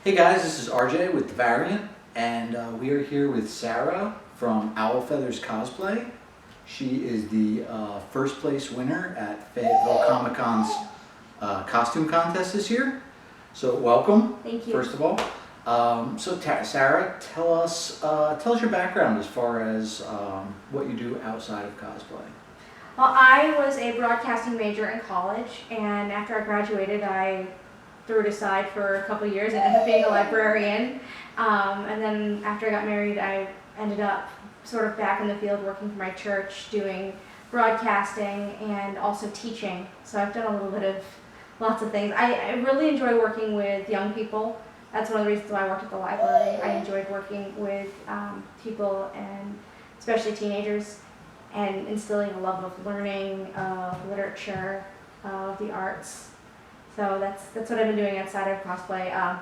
Hey guys, this is RJ with The Variant, and we are here with Sarah from Feathers Cosplay. She is the first place winner at Fayetteville Comic Con's costume contest this year. So welcome. Thank you. First of all, Sarah, tell us your background as far as what you do outside of cosplay. Well, I was a broadcasting major in college, and after I graduated, I threw it aside for a couple of years and ended up being a librarian. And then after I got married, I ended up sort of back in the field working for my church, doing broadcasting and also teaching. So I've done a little bit of lots of things. I really enjoy working with young people. That's one of the reasons why I worked at the library. I enjoyed working with people, and especially teenagers, and instilling a love of learning, of literature, of the arts. So that's what I've been doing outside of cosplay.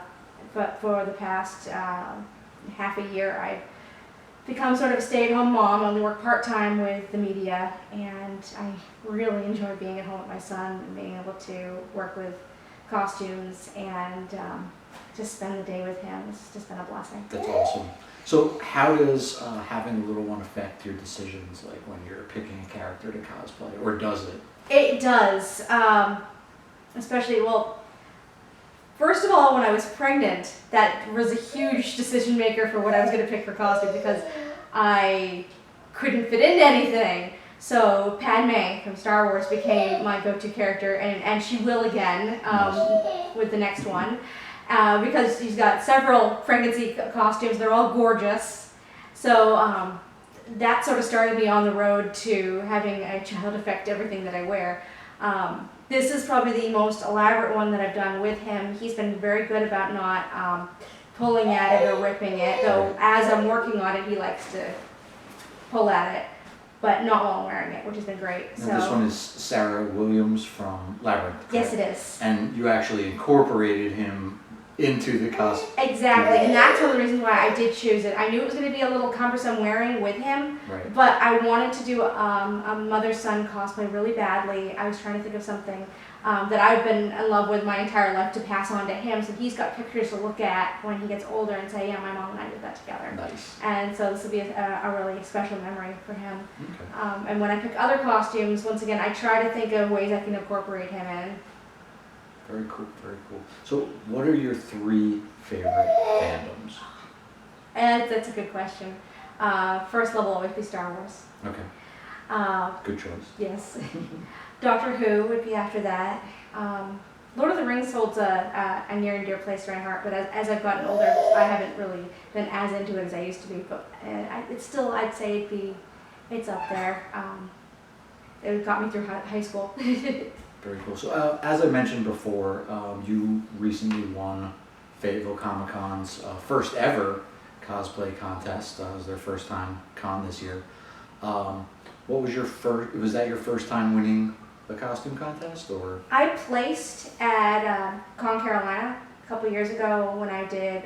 But for the past half a year, I've become sort of a stay-at-home mom. I only work part-time with the media, and I really enjoy being at home with my son and being able to work with costumes and just spend the day with him. It's just been a blessing. That's awesome. So how does having a little one affect your decisions, like when you're picking a character to cosplay, or does it? It does. Especially, well, first of all, when I was pregnant, that was a huge decision maker for what I was going to pick for costume, because I couldn't fit into anything. So Padme from Star Wars became my go-to character, and she will again with the next one, because she's got several pregnancy costumes. They're all gorgeous. So that sort of started me on the road to having a child affect everything that I wear. This is probably the most elaborate one that I've done with him. He's been very good about not pulling at it or ripping it, though as I'm working on it, he likes to pull at it, but not while I'm wearing it, which has been great. So this one is Sarah Williams from Labyrinth. Yes, it is. And you actually incorporated him into the costume. Exactly, and that's one of the reasons why I did choose it. I knew it was going to be a little cumbersome wearing with him, right, but I wanted to do a mother-son cosplay really badly. I was trying to think of something that I've been in love with my entire life to pass on to him, so he's got pictures to look at when he gets older and say, yeah, my mom and I did that together. Nice. And so this will be a really special memory for him. Okay. And when I pick other costumes, once again, I try to think of ways I can incorporate him in. Very cool, very cool. So what are your 3 favorite fandoms? And that's a good question. First level will always be Star Wars. Okay. Good choice. Yes. Doctor Who would be after that. Lord of the Rings holds a near and dear place to my heart, but as I've gotten older, I haven't really been as into it as I used to be. But it's still, I'd say it's up there. It got me through high school. Very cool. So as I mentioned before, you recently won Fayetteville Comic Con's first ever cosplay contest. It was their first time con this year. What was your first? Was that your first time winning the costume contest, or? I placed at Con Carolina a couple years ago when I did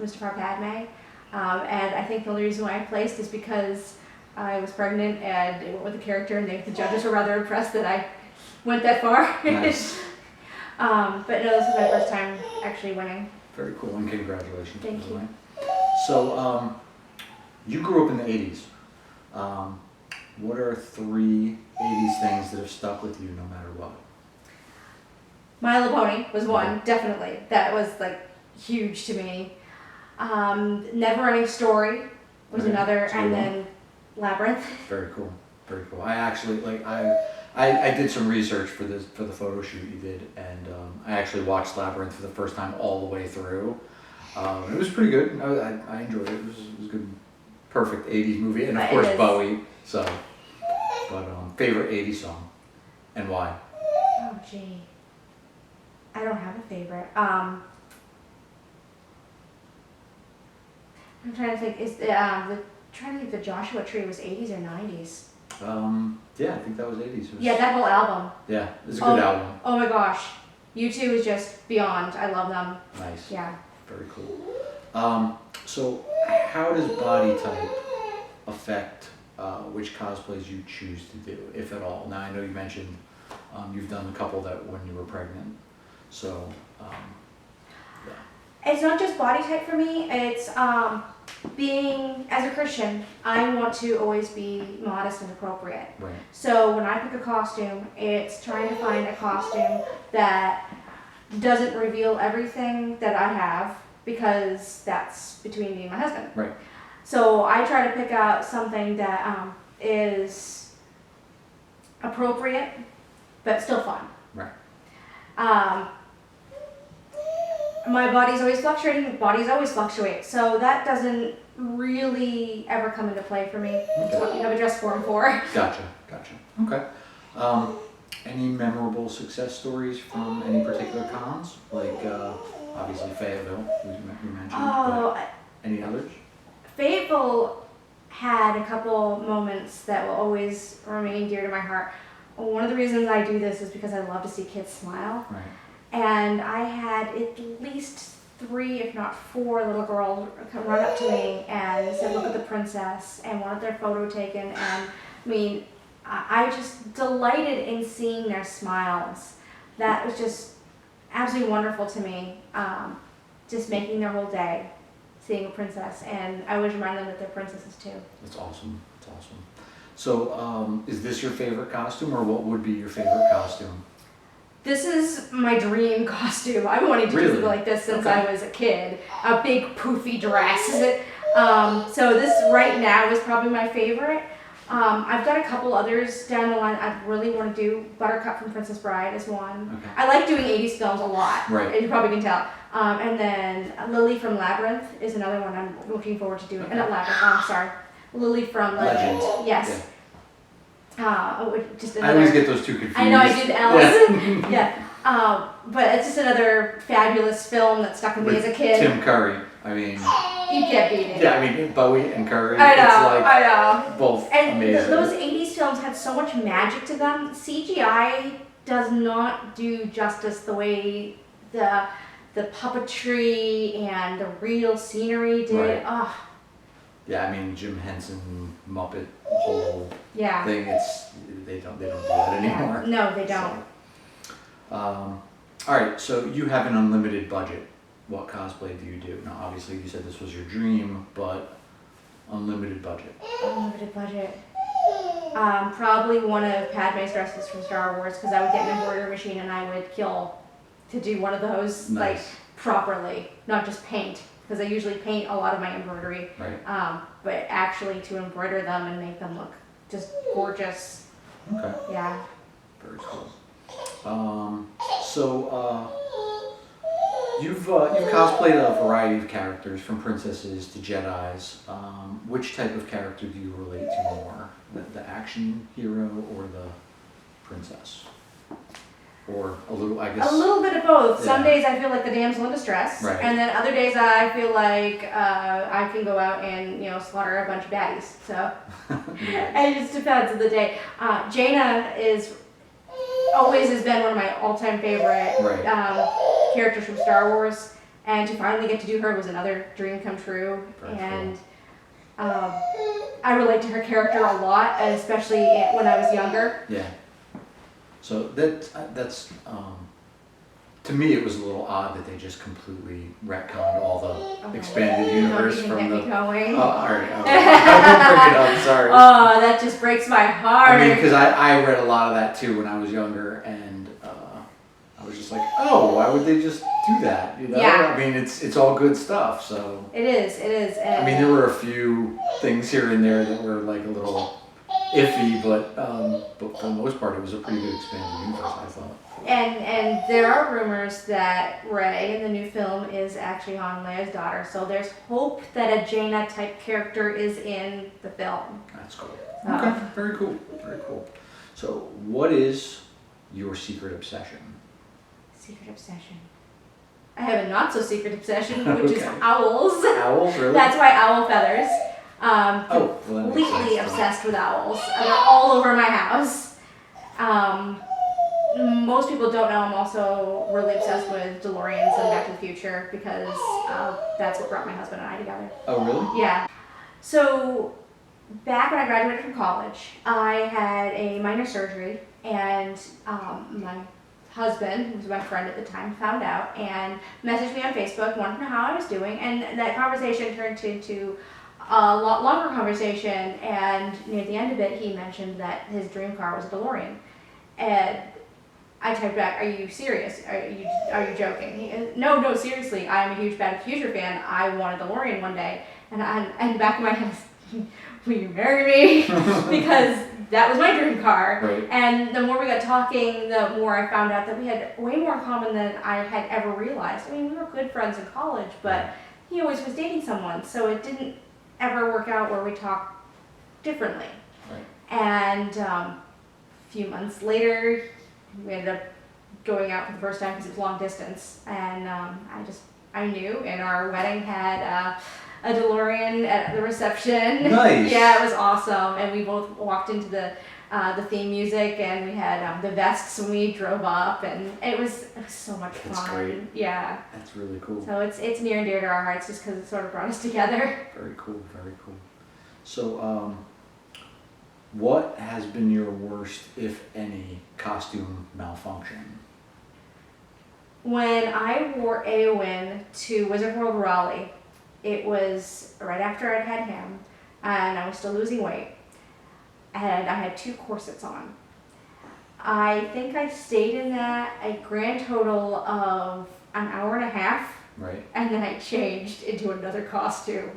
Mr. Padme, and I think the only reason why I placed is because I was pregnant and it went with the character, and the judges were rather impressed that I went that far. Nice. But no, this is my first time actually winning. Very cool, and congratulations. Thank you. So, you grew up in the 80s. What are 3 80s things that have stuck with you no matter what? My Little Pony was one, definitely. That was like huge to me. Never Ending Story was another, and then Labyrinth. Very cool, very cool. I actually I did some research for the photo shoot you did, and I actually watched Labyrinth for the first time all the way through. It was pretty good. I enjoyed it. It was a good, perfect 80s movie, and of course Bowie. So, but favorite 80s song, and why? Oh gee, I don't have a favorite. I'm trying to think. Is trying to think the Joshua Tree was 80s or 90s? Yeah, I think that was 80s. Yeah, that whole album. Yeah, it's a good album. Oh my gosh, U2 is just beyond. I love them. Nice. Yeah. Very cool. So how does body type affect which cosplays you choose to do, if at all? Now I know you mentioned you've done a couple that when you were pregnant. So, yeah. It's not just body type for me, it's being, as a Christian, I want to always be modest and appropriate. Right. So when I pick a costume, it's trying to find a costume that doesn't reveal everything that I have, because that's between me and my husband. Right. So I try to pick out something that is appropriate, but still fun. Right. My body's always fluctuating, bodies always fluctuate, so that doesn't really ever come into play for me. It's what you have a dress form for. Gotcha. Okay. Any memorable success stories from any particular cons? Like, obviously Fayetteville, you mentioned, but any others? Fayetteville had a couple moments that will always remain dear to my heart. One of the reasons I do this is because I love to see kids smile. Right. And I had at least 3, if not 4 little girls come run up to me and said, "Look at the princess," and wanted their photo taken. And I mean, I just delighted in seeing their smiles. That was just absolutely wonderful to me. Just making their whole day, seeing a princess, and I always remind them that they're princesses too. That's awesome. So, is this your favorite costume, or what would be your favorite costume? This is my dream costume. I've been wanting to do something like this since I was a kid. A big poofy dress. So this right now is probably my favorite. I've got a couple others down the line I really want to do. Buttercup from Princess Bride is one. Okay. I like doing 80s films a lot. Right. You probably can tell. And then Lily from Labyrinth is another one I'm looking forward to doing. Okay. Not Labyrinth, sorry. Lily from Legend. Yes. Yeah. Just I another, always get those two confused. I know, I did Alice. Yeah. But it's just another fabulous film that stuck with me as a kid. Tim Curry. I mean, you can't beat it. yeah, I mean Bowie and Curry. I know, it's like I know. both And amazing. those 80s films had so much magic to them. CGI does not do justice the way the puppetry and the real scenery did. Right. Oh, Yeah, I mean Jim Henson Muppet whole yeah. thing. They don't do that anymore. No, they don't. So, all right, so you have an unlimited budget. What cosplay do you do? Now, obviously, you said this was your dream, but unlimited budget. Unlimited budget. Probably one of Padme's dresses from Star Wars, because I would get an embroidery machine and I would kill to do one of those like properly, not just paint, because I usually paint a lot of my embroidery. Right. But actually to embroider them and make them look just gorgeous. Okay. Yeah. Very cool. You've cosplayed a variety of characters, from princesses to Jedis. Which type of character do you relate to more? The action hero or the princess? Or a little, I guess. A little bit of both. Some Yeah. days I feel like the damsel in distress, Right. and then other days I feel like I can go out and slaughter a bunch of baddies. So it just depends on the day. Jaina always has been one of my all-time favorite characters from Star Wars, and to finally get to do her was another dream come true. Very and I relate to her character a lot, especially when I was younger. Yeah. So that's to me it was a little odd that they just completely retconned all the expanded universe Don't even from get the. me going. Oh, all right. Okay. I won't bring it up. Sorry. Oh, that just breaks my heart. I mean, because I read a lot of that too when I was younger, and I was just like, oh, why would they just do that? Yeah. I mean, it's all good stuff. So. It is. And I mean, there were a few things here and there that were like a little iffy, but for the most part, it was a pretty good expanded universe, I thought. And there are rumors that Rey in the new film is actually Han Leia's daughter, so there's hope that a Jaina type character is in the film. That's cool. Okay, very cool. So, what is your secret obsession? Secret obsession. I have a not so secret obsession, which is Okay. owls. Owls, really? That's why owl feathers. Well, that makes Completely sense, obsessed with owls. They're all over my house. Most people don't know I'm also really obsessed with DeLoreans and Back to the Future, because that's what brought my husband and I together. Oh, really? Yeah. So back when I graduated from college, I had a minor surgery, and my husband, who was my friend at the time, found out and messaged me on Facebook, wanted to know how I was doing, and that conversation turned into a lot longer conversation, and near the end of it, he mentioned that his dream car was a DeLorean. And I typed back, "Are you serious? Are you joking?" No, seriously. I am a huge Back to the Future fan. I want a DeLorean one day, and back in my head, will you marry me? Because that was my dream car. Right. And the more we got talking, the more I found out that we had way more in common than I had ever realized. I mean, we were good friends in college, but he always was dating someone, so it didn't ever work out where we talked differently. Right. And a few months later, we ended up going out for the first time because it was long distance, and I knew, and our wedding had a DeLorean at the reception. Nice. Yeah, it was awesome, and we both walked into the theme music, and we had the vests when we drove up, and it was so much fun. That's great. Yeah. That's really cool. So it's near and dear to our hearts just because it sort of brought us together. Very cool, very cool. So, what has been your worst, if any, costume malfunction? When I wore Eowyn to Wizard World Raleigh, it was right after I'd had him, and I was still losing weight, and I had 2 corsets on. I think I stayed in that a grand total of an hour and a half, Right. and then I changed into another costume,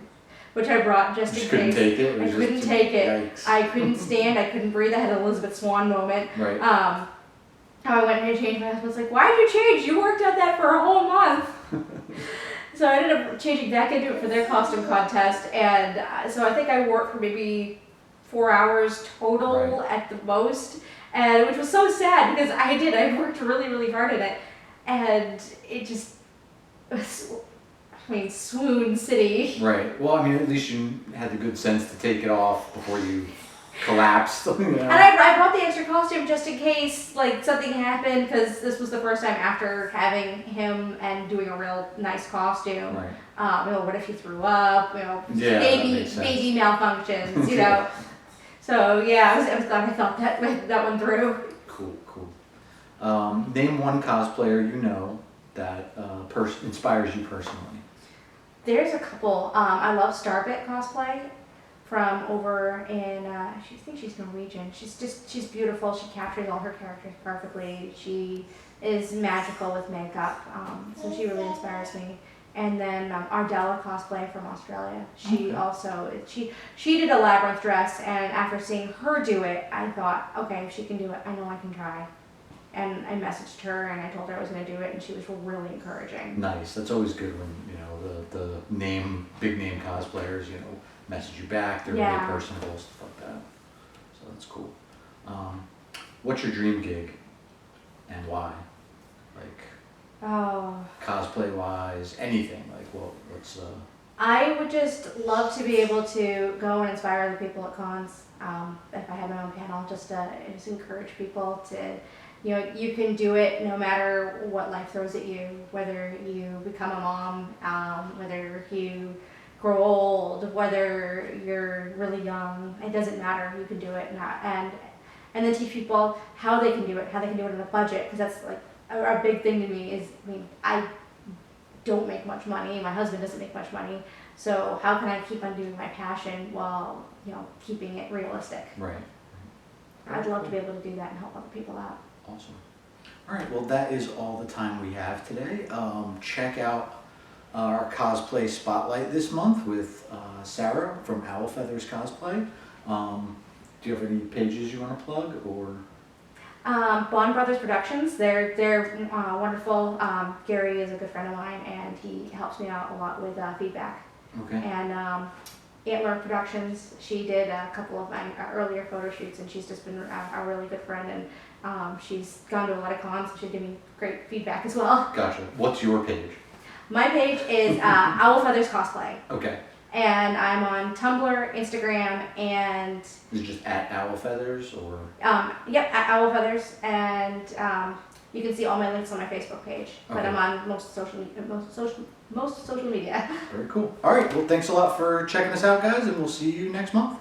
which I brought just in Couldn't case. take it? I couldn't take it. Yikes. I couldn't stand. I couldn't breathe. I had an Elizabeth Swann moment. Right. How I went in and changed. My husband was like, "Why did you change? You worked at that for a whole month." So I ended up changing back into it for their costume contest, and so I think I wore it for maybe 4 hours total at the most, and which was so sad because I worked really, really hard at it, and it just was, swoon city. Right. Well, I mean, at least you had the good sense to take it off before you collapsed. You know? And I brought the extra costume just in case like something happened, because this was the first time after having him and doing a real nice costume. Right. What if he threw up? Yeah, baby malfunctions. So yeah, I was glad I thought that one through. Cool. Name one cosplayer you know that inspires you personally. There's a couple. I love Starbit cosplay from over in, I think she's Norwegian. She's beautiful. She captures all her characters perfectly. She is magical with makeup, so she really inspires me. And then Ardella cosplay from Australia. She also, she did a Labyrinth dress, and after seeing her do it, I thought, okay, if she can do it, I know I can try. And I messaged her and I told her I was going to do it, and she was really encouraging. Nice. That's always good when the big name cosplayers message you back. They're really personable, stuff like that. So that's cool. What's your dream gig and why? Cosplay wise, anything. What's I would just love to be able to go and inspire other people at cons. If I had my own panel, just encourage people to. You can do it no matter what life throws at you, whether you become a mom, whether you grow old, whether you're really young. It doesn't matter. You can do it, and then teach people how they can do it, on a budget, because that's like a big thing to me. I don't make much money. My husband doesn't make much money. So how can I keep on doing my passion while keeping it realistic? Right. I'd love to be able to do that and help other people out. Awesome. All right, well, that is all the time we have today. Check out our cosplay spotlight this month with Sarah from Feathers Cosplay. Do you have any pages you want to plug, or? Bond Brothers Productions. They're wonderful. Gary is a good friend of mine, and he helps me out a lot with feedback. Okay. And Antler Productions. She did a couple of my earlier photo shoots, and she's just been a really good friend, and she's gone to a lot of cons, and she's given me great feedback as well. Gotcha. What's your page? My page is Feathers Cosplay. Okay. And I'm on Tumblr, Instagram, and... Is it just at Feathers, or? Yep, at Feathers, and you can see all my links on my Facebook page. Okay. But I'm on most social media. Very cool. All right, well, thanks a lot for checking us out, guys, and we'll see you next month.